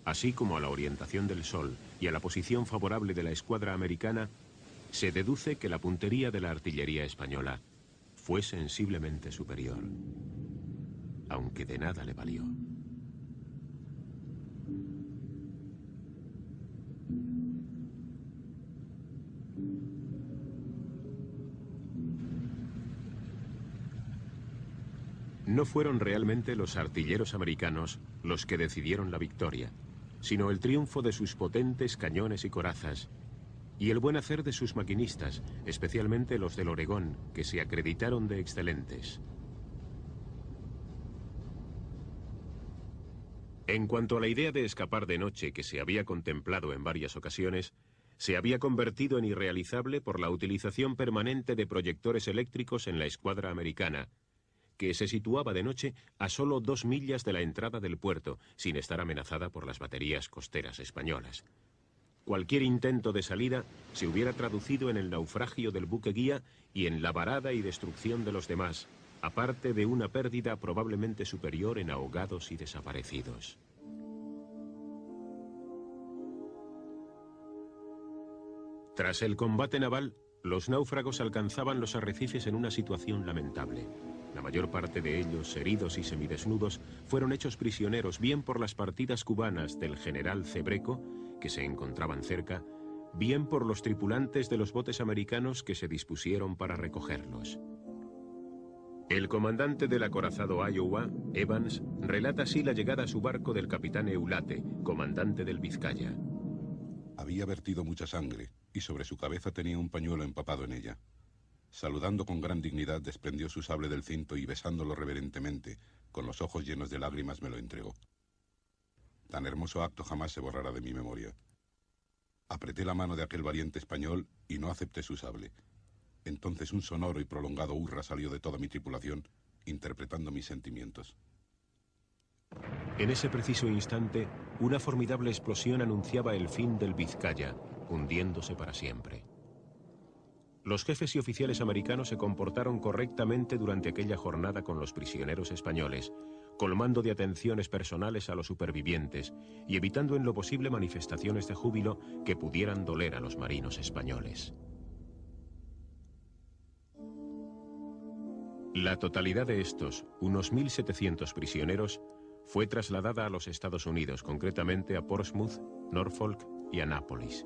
así como a la orientación del sol y a la posición favorable de la escuadra americana, se deduce que la puntería de la artillería española fue sensiblemente superior, aunque de nada le valió. No fueron realmente los artilleros americanos los que decidieron la victoria, sino el triunfo de sus potentes cañones y corazas, y el buen hacer de sus maquinistas, especialmente los del Oregón, que se acreditaron de excelentes. En cuanto a la idea de escapar de noche, que se había contemplado en varias ocasiones, se había convertido en irrealizable por la utilización permanente de proyectores eléctricos en la escuadra americana, que se situaba de noche a solo 2 millas de la entrada del puerto, sin estar amenazada por las baterías costeras españolas. Cualquier intento de salida se hubiera traducido en el naufragio del buque guía y en la varada y destrucción de los demás, aparte de una pérdida probablemente superior en ahogados y desaparecidos. Tras el combate naval, los náufragos alcanzaban los arrecifes en una situación lamentable. La mayor parte de ellos, heridos y semidesnudos, fueron hechos prisioneros bien por las partidas cubanas del general Cebreco, que se encontraban cerca, bien por los tripulantes de los botes americanos que se dispusieron para recogerlos. El comandante del acorazado Iowa, Evans, relata así la llegada a su barco del capitán Eulate, comandante del Vizcaya. Había vertido mucha sangre y sobre su cabeza tenía un pañuelo empapado en ella. Saludando con gran dignidad, desprendió su sable del cinto y besándolo reverentemente, con los ojos llenos de lágrimas, me lo entregó. Tan hermoso acto jamás se borrará de mi memoria. Apreté la mano de aquel valiente español y no acepté su sable. Entonces un sonoro y prolongado hurra salió de toda mi tripulación, interpretando mis sentimientos. En ese preciso instante, una formidable explosión anunciaba el fin del Vizcaya, hundiéndose para siempre. Los jefes y oficiales americanos se comportaron correctamente durante aquella jornada con los prisioneros españoles, colmando de atenciones personales a los supervivientes y evitando en lo posible manifestaciones de júbilo que pudieran doler a los marinos españoles. La totalidad de estos, unos 1.700 prisioneros, fue trasladada a los Estados Unidos, concretamente a Portsmouth, Norfolk y Annapolis.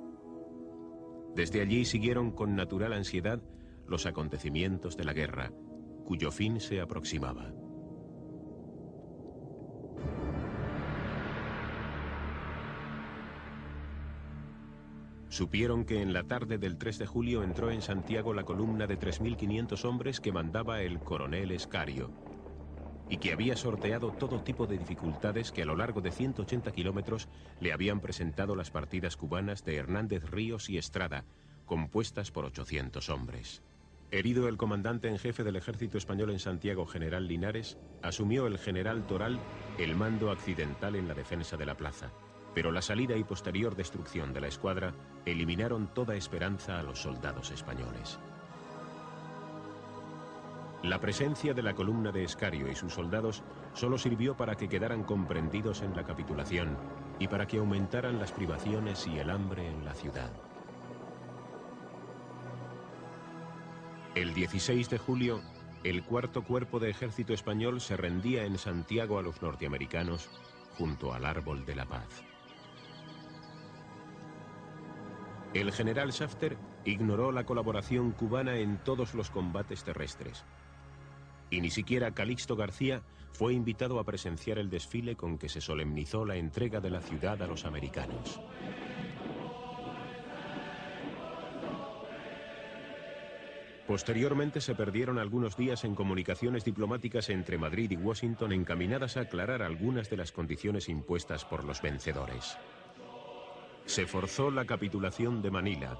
Desde allí siguieron con natural ansiedad los acontecimientos de la guerra, cuyo fin se aproximaba. Supieron que en la tarde del 3 de julio entró en Santiago la columna de 3.500 hombres que mandaba el coronel Escario, y que había sorteado todo tipo de dificultades que a lo largo de 180 kilómetros le habían presentado las partidas cubanas de Hernández Ríos y Estrada, compuestas por 800 hombres. Herido el comandante en jefe del ejército español en Santiago, general Linares, asumió el general Toral el mando accidental en la defensa de la plaza, pero la salida y posterior destrucción de la escuadra eliminaron toda esperanza a los soldados españoles. La presencia de la columna de Escario y sus soldados solo sirvió para que quedaran comprendidos en la capitulación y para que aumentaran las privaciones y el hambre en la ciudad. El 16 de julio, el cuarto cuerpo de ejército español se rendía en Santiago a los norteamericanos junto al Árbol de la Paz. El general Shafter ignoró la colaboración cubana en todos los combates terrestres. Y ni siquiera Calixto García fue invitado a presenciar el desfile con que se solemnizó la entrega de la ciudad a los americanos. Posteriormente se perdieron algunos días en comunicaciones diplomáticas entre Madrid y Washington encaminadas a aclarar algunas de las condiciones impuestas por los vencedores. Se forzó la capitulación de Manila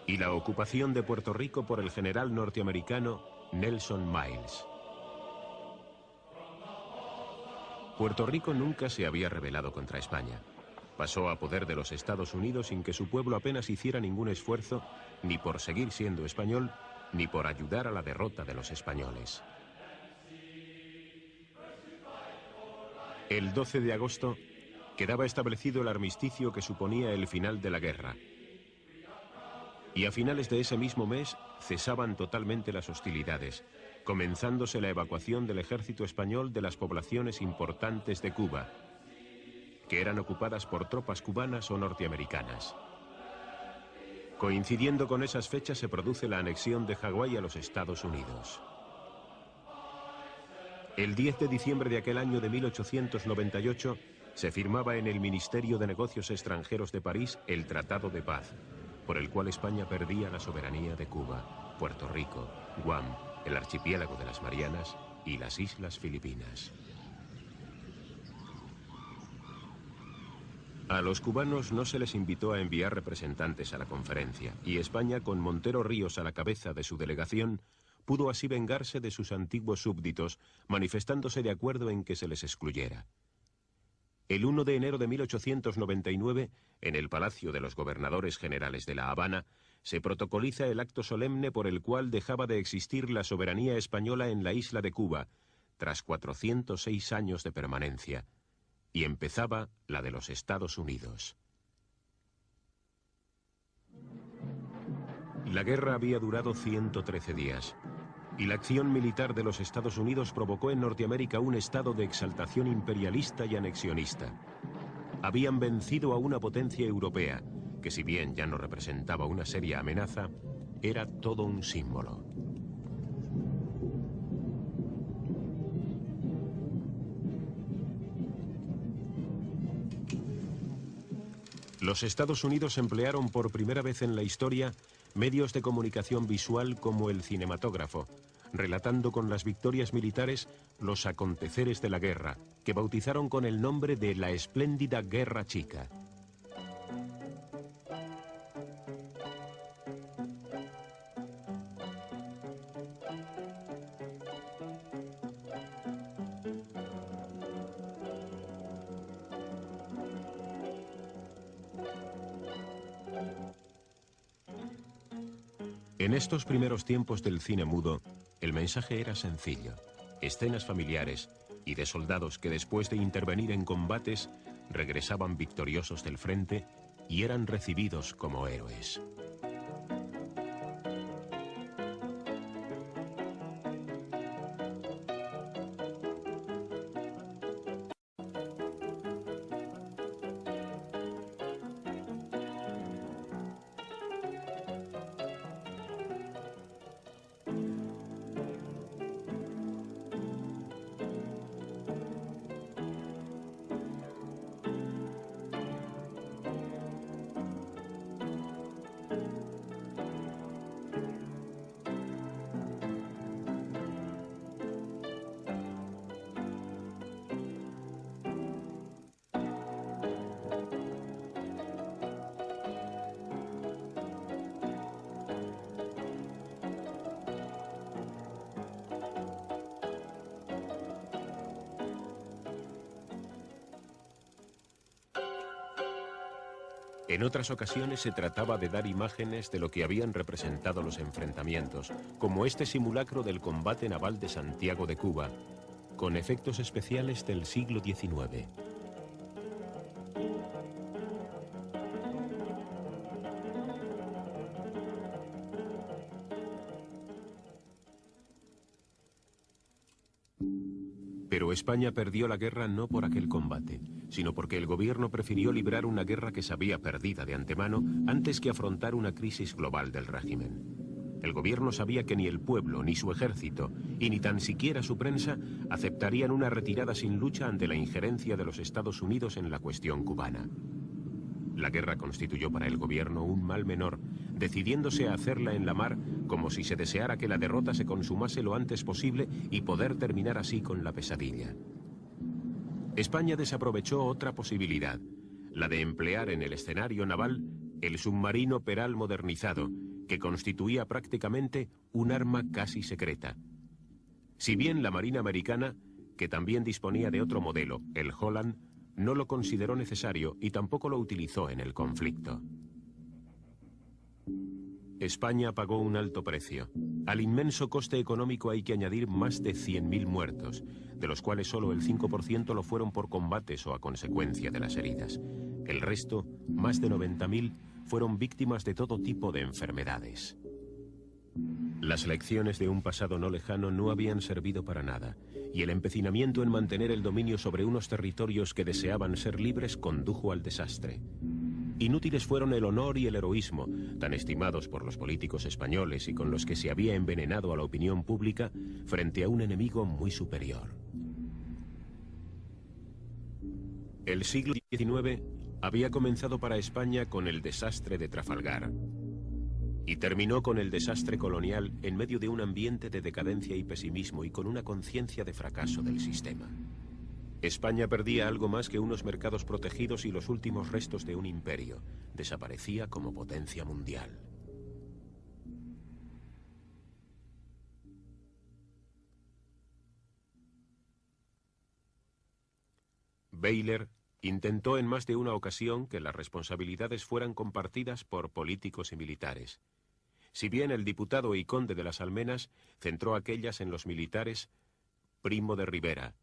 y la ocupación de Puerto Rico por el general norteamericano Nelson Miles. Puerto Rico nunca se había rebelado contra España. Pasó a poder de los Estados Unidos sin que su pueblo apenas hiciera ningún esfuerzo ni por seguir siendo español ni por ayudar a la derrota de los españoles. El 12 de agosto quedaba establecido el armisticio que suponía el final de la guerra. Y a finales de ese mismo mes cesaban totalmente las hostilidades, comenzándose la evacuación del ejército español de las poblaciones importantes de Cuba, que eran ocupadas por tropas cubanas o norteamericanas. Coincidiendo con esas fechas se produce la anexión de Hawái a los Estados Unidos. El 10 de diciembre de aquel año de 1898 se firmaba en el Ministerio de Negocios Extranjeros de París el Tratado de Paz, por el cual España perdía la soberanía de Cuba, Puerto Rico, Guam, el archipiélago de las Marianas y las Islas Filipinas. A los cubanos no se les invitó a enviar representantes a la conferencia, y España, con Montero Ríos a la cabeza de su delegación, pudo así vengarse de sus antiguos súbditos, manifestándose de acuerdo en que se les excluyera. El 1 de enero de 1899, en el Palacio de los Gobernadores Generales de La Habana, se protocoliza el acto solemne por el cual dejaba de existir la soberanía española en la isla de Cuba, tras 406 años de permanencia, y empezaba la de los Estados Unidos. La guerra había durado 113 días, y la acción militar de los Estados Unidos provocó en Norteamérica un estado de exaltación imperialista y anexionista. Habían vencido a una potencia europea, que si bien ya no representaba una seria amenaza, era todo un símbolo. Los Estados Unidos emplearon por primera vez en la historia medios de comunicación visual como el cinematógrafo, relatando con las victorias militares los aconteceres de la guerra, que bautizaron con el nombre de la espléndida Guerra Chica. En estos primeros tiempos del cine mudo, el mensaje era sencillo: escenas familiares y de soldados que después de intervenir en combates regresaban victoriosos del frente y eran recibidos como héroes. En otras ocasiones se trataba de dar imágenes de lo que habían representado los enfrentamientos, como este simulacro del combate naval de Santiago de Cuba, con efectos especiales del siglo XIX. Pero España perdió la guerra no por aquel combate, sino porque el gobierno prefirió librar una guerra que sabía perdida de antemano antes que afrontar una crisis global del régimen. El gobierno sabía que ni el pueblo, ni su ejército, y ni tan siquiera su prensa aceptarían una retirada sin lucha ante la injerencia de los Estados Unidos en la cuestión cubana. La guerra constituyó para el gobierno un mal menor, decidiéndose a hacerla en la mar como si se deseara que la derrota se consumase lo antes posible y poder terminar así con la pesadilla. España desaprovechó otra posibilidad, la de emplear en el escenario naval el submarino Peral modernizado, que constituía prácticamente un arma casi secreta. Si bien la Marina Americana, que también disponía de otro modelo, el Holland, no lo consideró necesario y tampoco lo utilizó en el conflicto. España pagó un alto precio. Al inmenso coste económico hay que añadir más de 100.000 muertos, de los cuales solo el 5% lo fueron por combates o a consecuencia de las heridas. El resto, más de 90.000, fueron víctimas de todo tipo de enfermedades. Las lecciones de un pasado no lejano no habían servido para nada, y el empecinamiento en mantener el dominio sobre unos territorios que deseaban ser libres condujo al desastre. Inútiles fueron el honor y el heroísmo, tan estimados por los políticos españoles y con los que se había envenenado a la opinión pública frente a un enemigo muy superior. El siglo XIX había comenzado para España con el desastre de Trafalgar y terminó con el desastre colonial en medio de un ambiente de decadencia y pesimismo y con una conciencia de fracaso del sistema. España perdía algo más que unos mercados protegidos y los últimos restos de un imperio. Desaparecía como potencia mundial. Baylor intentó en más de una ocasión que las responsabilidades fueran compartidas por políticos y militares. Si bien el diputado y conde de las Almenas centró aquellas en los militares Primo de Rivera,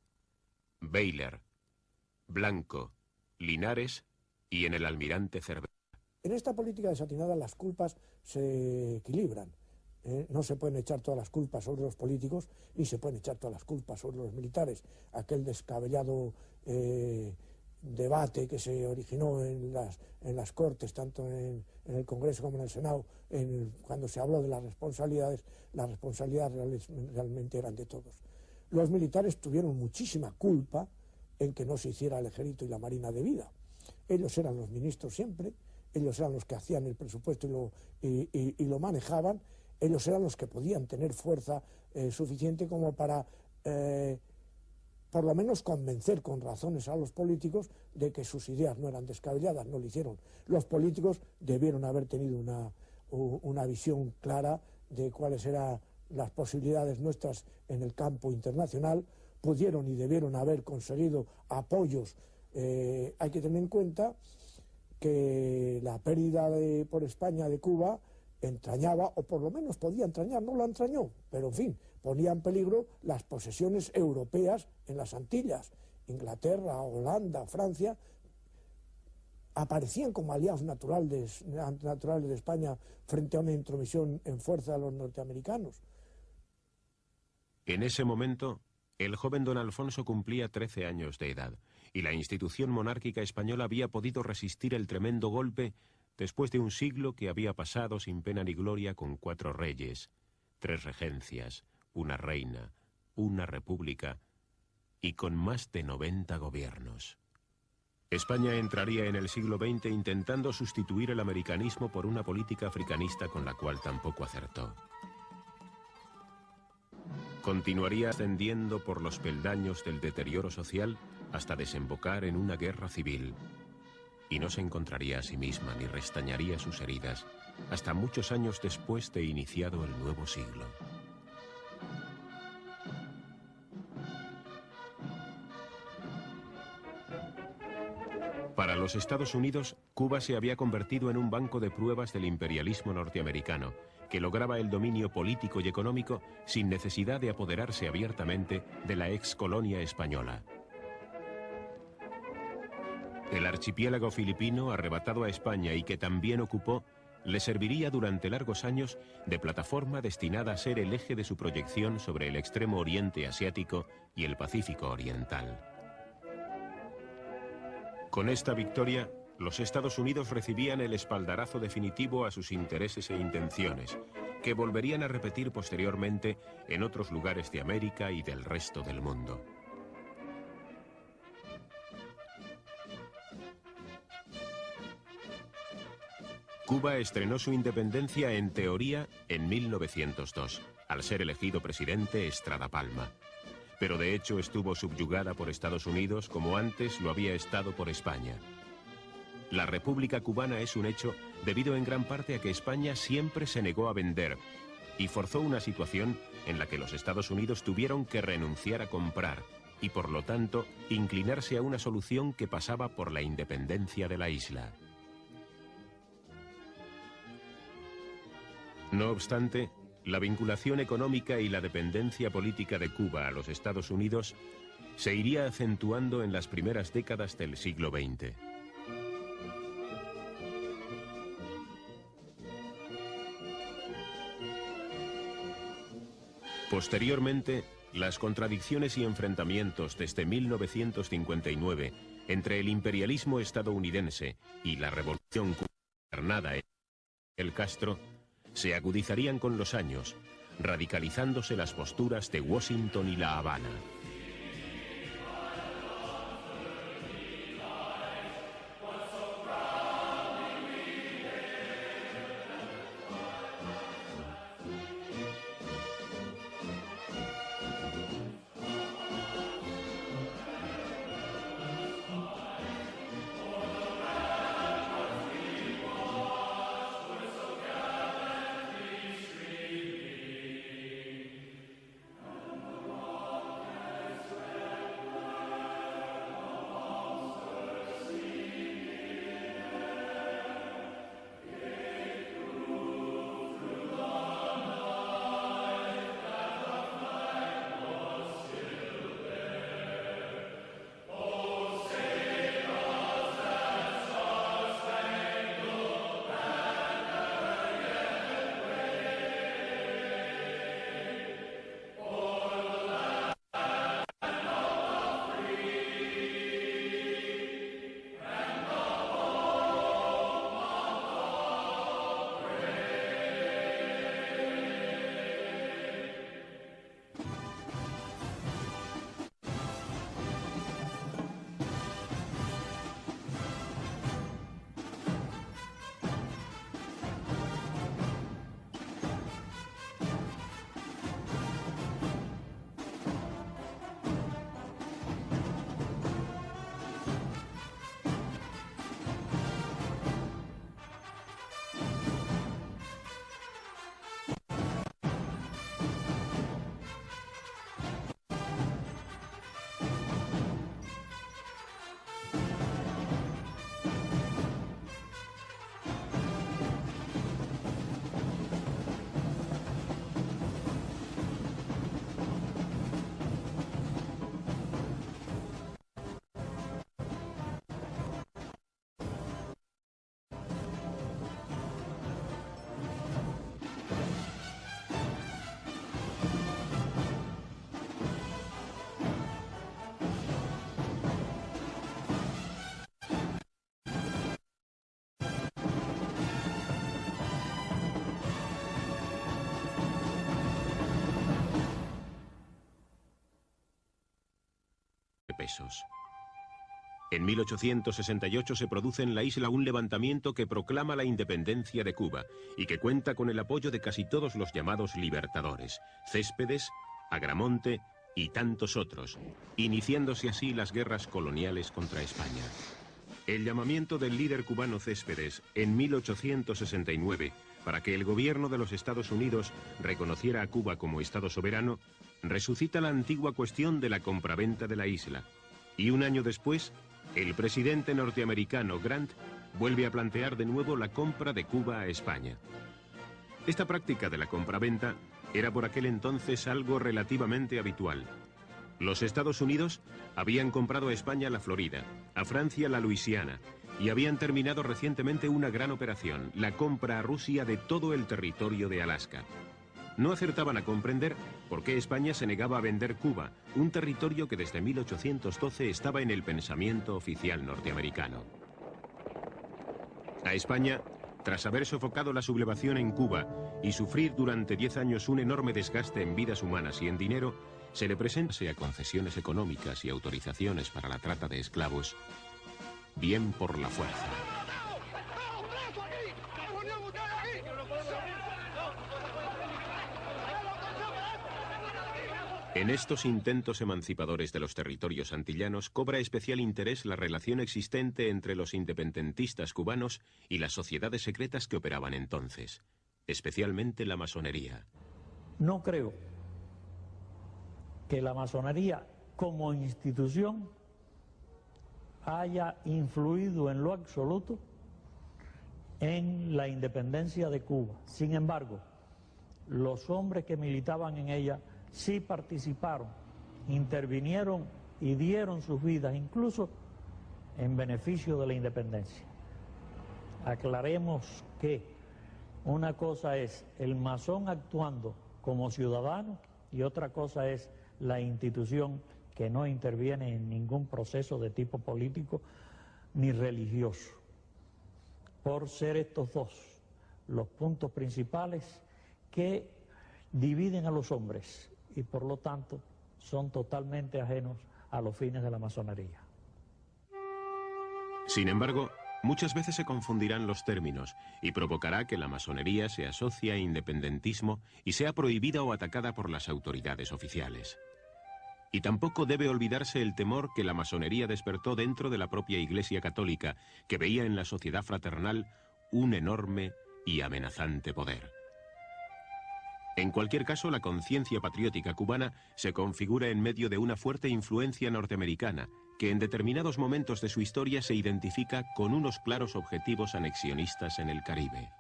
Baylor, Blanco, Linares y en el almirante Cervera. En esta política desatinada las culpas se equilibran. No se pueden echar todas las culpas sobre los políticos ni se pueden echar todas las culpas sobre los militares. Aquel descabellado debate que se originó en las Cortes, tanto en el Congreso como en el Senado, cuando se habló de las responsabilidades realmente eran de todos. Los militares tuvieron muchísima culpa en que no se hiciera el ejército y la marina de vida. Ellos eran los ministros siempre, ellos eran los que hacían el presupuesto y lo manejaban, ellos eran los que podían tener fuerza suficiente como para por lo menos convencer con razones a los políticos de que sus ideas no eran descabelladas. No lo hicieron. Los políticos debieron haber tenido una visión clara de cuáles eran las posibilidades nuestras en el campo internacional, pudieron y debieron haber conseguido apoyos. Hay que tener en cuenta que la pérdida por España de Cuba entrañaba, o por lo menos podía entrañar, no la entrañó, pero en fin, ponía en peligro las posesiones europeas en las Antillas. Inglaterra, Holanda, Francia aparecían como aliados naturales de España frente a una intromisión en fuerza de los norteamericanos. En ese momento, el joven don Alfonso cumplía 13 años de edad y la institución monárquica española había podido resistir el tremendo golpe después de un siglo que había pasado sin pena ni gloria con 4 reyes, 3 regencias, una reina, una república y con más de 90 gobiernos. España entraría en el siglo XX intentando sustituir el americanismo por una política africanista con la cual tampoco acertó. Continuaría ascendiendo por los peldaños del deterioro social hasta desembocar en una guerra civil. Y no se encontraría a sí misma ni restañaría sus heridas hasta muchos años después de iniciado el nuevo siglo. Para los Estados Unidos, Cuba se había convertido en un banco de pruebas del imperialismo norteamericano, que lograba el dominio político y económico sin necesidad de apoderarse abiertamente de la ex colonia española. El archipiélago filipino, arrebatado a España y que también ocupó, le serviría durante largos años de plataforma destinada a ser el eje de su proyección sobre el extremo oriente asiático y el Pacífico oriental. Con esta victoria, los Estados Unidos recibían el espaldarazo definitivo a sus intereses e intenciones, que volverían a repetir posteriormente en otros lugares de América y del resto del mundo. Cuba estrenó su independencia en teoría en 1902, al ser elegido presidente Estrada Palma. Pero de hecho estuvo subyugada por Estados Unidos como antes lo había estado por España. La República Cubana es un hecho debido en gran parte a que España siempre se negó a vender y forzó una situación en la que los Estados Unidos tuvieron que renunciar a comprar y por lo tanto inclinarse a una solución que pasaba por la independencia de la isla. No obstante, la vinculación económica y la dependencia política de Cuba a los Estados Unidos se iría acentuando en las primeras décadas del siglo XX. Posteriormente, las contradicciones y enfrentamientos desde 1959 entre el imperialismo estadounidense y la revolución cubana gobernada en Fidel Castro se agudizarían con los años, radicalizándose las posturas de Washington y La Habana. pesos. En 1868 se produce en la isla un levantamiento que proclama la independencia de Cuba y que cuenta con el apoyo de casi todos los llamados libertadores, Céspedes, Agramonte y tantos otros, iniciándose así las guerras coloniales contra España. El llamamiento del líder cubano Céspedes en 1869 para que el gobierno de los Estados Unidos reconociera a Cuba como Estado soberano resucita la antigua cuestión de la compraventa de la isla, y un año después el presidente norteamericano Grant vuelve a plantear de nuevo la compra de Cuba a España. Esta práctica de la compraventa era por aquel entonces algo relativamente habitual. Los Estados Unidos habían comprado a España la Florida, a Francia la Luisiana, y habían terminado recientemente una gran operación, la compra a Rusia de todo el territorio de Alaska. No acertaban a comprender por qué España se negaba a vender Cuba, un territorio que desde 1812 estaba en el pensamiento oficial norteamericano. A España, tras haber sofocado la sublevación en Cuba y sufrir durante 10 años un enorme desgaste en vidas humanas y en dinero, se le presenta a concesiones económicas y autorizaciones para la trata de esclavos, bien por la fuerza. En estos intentos emancipadores de los territorios antillanos cobra especial interés la relación existente entre los independentistas cubanos y las sociedades secretas que operaban entonces, especialmente la masonería. No creo que la masonería como institución haya influido en lo absoluto en la independencia de Cuba. Sin embargo, los hombres que militaban en ella sí participaron, intervinieron y dieron sus vidas, incluso en beneficio de la independencia. Aclaremos que una cosa es el masón actuando como ciudadano y otra cosa es la institución que no interviene en ningún proceso de tipo político ni religioso. Por ser estos dos los puntos principales que dividen a los hombres y por lo tanto son totalmente ajenos a los fines de la masonería. Sin embargo, muchas veces se confundirán los términos y provocará que la masonería se asocie a independentismo y sea prohibida o atacada por las autoridades oficiales. Y tampoco debe olvidarse el temor que la masonería despertó dentro de la propia Iglesia Católica, que veía en la sociedad fraternal un enorme y amenazante poder. En cualquier caso, la conciencia patriótica cubana se configura en medio de una fuerte influencia norteamericana, que en determinados momentos de su historia se identifica con unos claros objetivos anexionistas en el Caribe.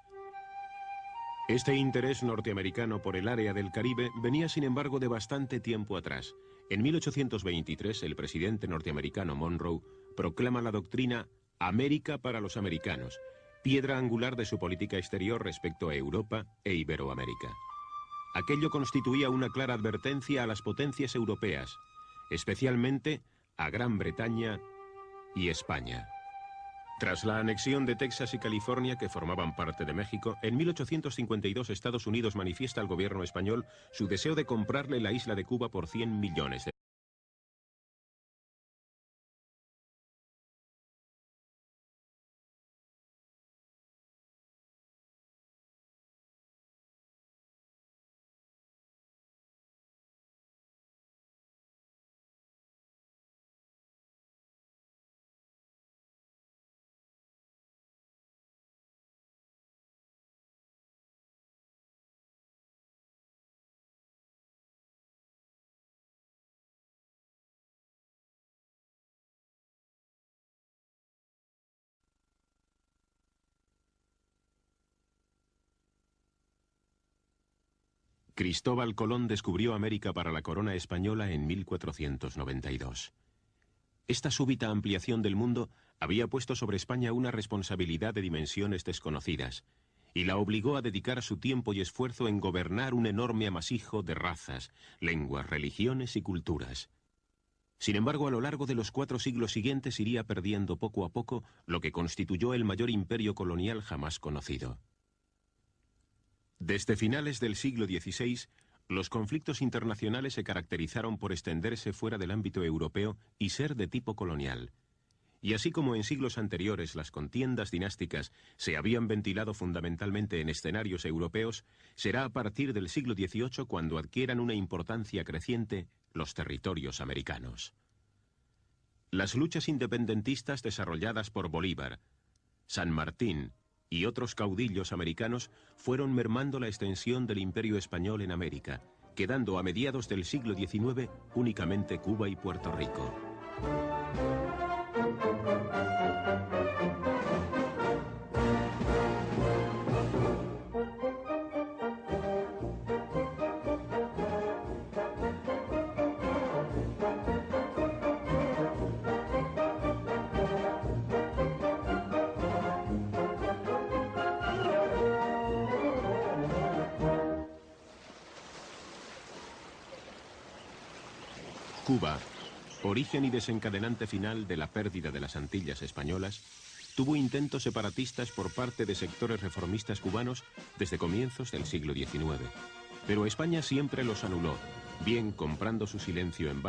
Este interés norteamericano por el área del Caribe venía, sin embargo, de bastante tiempo atrás. En 1823, el presidente norteamericano Monroe proclama la doctrina América para los americanos, piedra angular de su política exterior respecto a Europa e Iberoamérica. Aquello constituía una clara advertencia a las potencias europeas, especialmente a Gran Bretaña y España. Tras la anexión de Texas y California, que formaban parte de México, en 1852 Estados Unidos manifiesta al gobierno español su deseo de comprarle la isla de Cuba por 100 millones de dólares. Cristóbal Colón descubrió América para la corona española en 1492. Esta súbita ampliación del mundo había puesto sobre España una responsabilidad de dimensiones desconocidas y la obligó a dedicar su tiempo y esfuerzo en gobernar un enorme amasijo de razas, lenguas, religiones y culturas. Sin embargo, a lo largo de los 4 siglos siguientes iría perdiendo poco a poco lo que constituyó el mayor imperio colonial jamás conocido. Desde finales del siglo XVI, Los conflictos internacionales se caracterizaron por extenderse fuera del ámbito europeo y ser de tipo colonial. Y así como en siglos anteriores las contiendas dinásticas se habían ventilado fundamentalmente en escenarios europeos, será a partir del siglo XVIII cuando adquieran una importancia creciente los territorios americanos. Las luchas independentistas desarrolladas por Bolívar, San Martín y otros caudillos americanos fueron mermando la extensión del Imperio Español en América, quedando a mediados del siglo XIX únicamente Cuba y Puerto Rico. Cuba, origen y desencadenante final de la pérdida de las Antillas españolas, tuvo intentos separatistas por parte de sectores reformistas cubanos desde comienzos del siglo XIX. Pero España siempre los anuló, bien comprando su silencio en